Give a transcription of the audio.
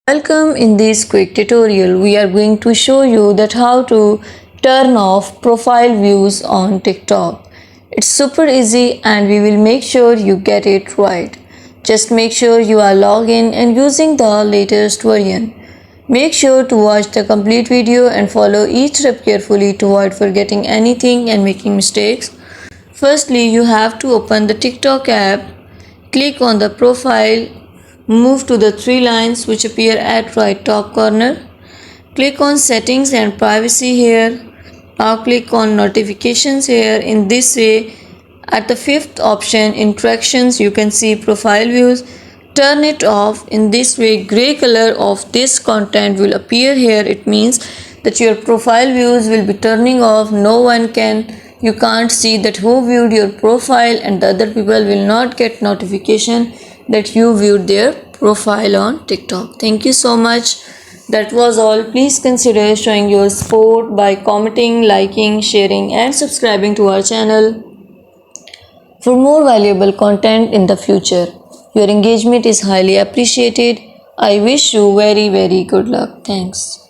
Welcome. In this quick tutorial we are going to show you that how to turn off profile views on TikTok. It's super easy and we will make sure you get it right. Just make sure you are logged in and using the latest version. Make sure to watch the complete video and follow each step carefully to avoid forgetting anything and making mistakes. Firstly, you have to open the TikTok app, click on the profile. Move to the three lines which appear at right top corner. Click on settings and privacy here. Now click on notifications here. In this way, at the fifth option interactions, you can see profile views. Turn it off. In this way, gray color of this content will appear here. It means that your profile views will be turning off. You can't see that who viewed your profile, and the other people will not get notification that you viewed their profile on TikTok. Thank you so much. That was all. Please consider showing your support by commenting, liking, sharing, and subscribing to our channel for more valuable content in the future. Your engagement is highly appreciated. I wish you very good luck. Thanks.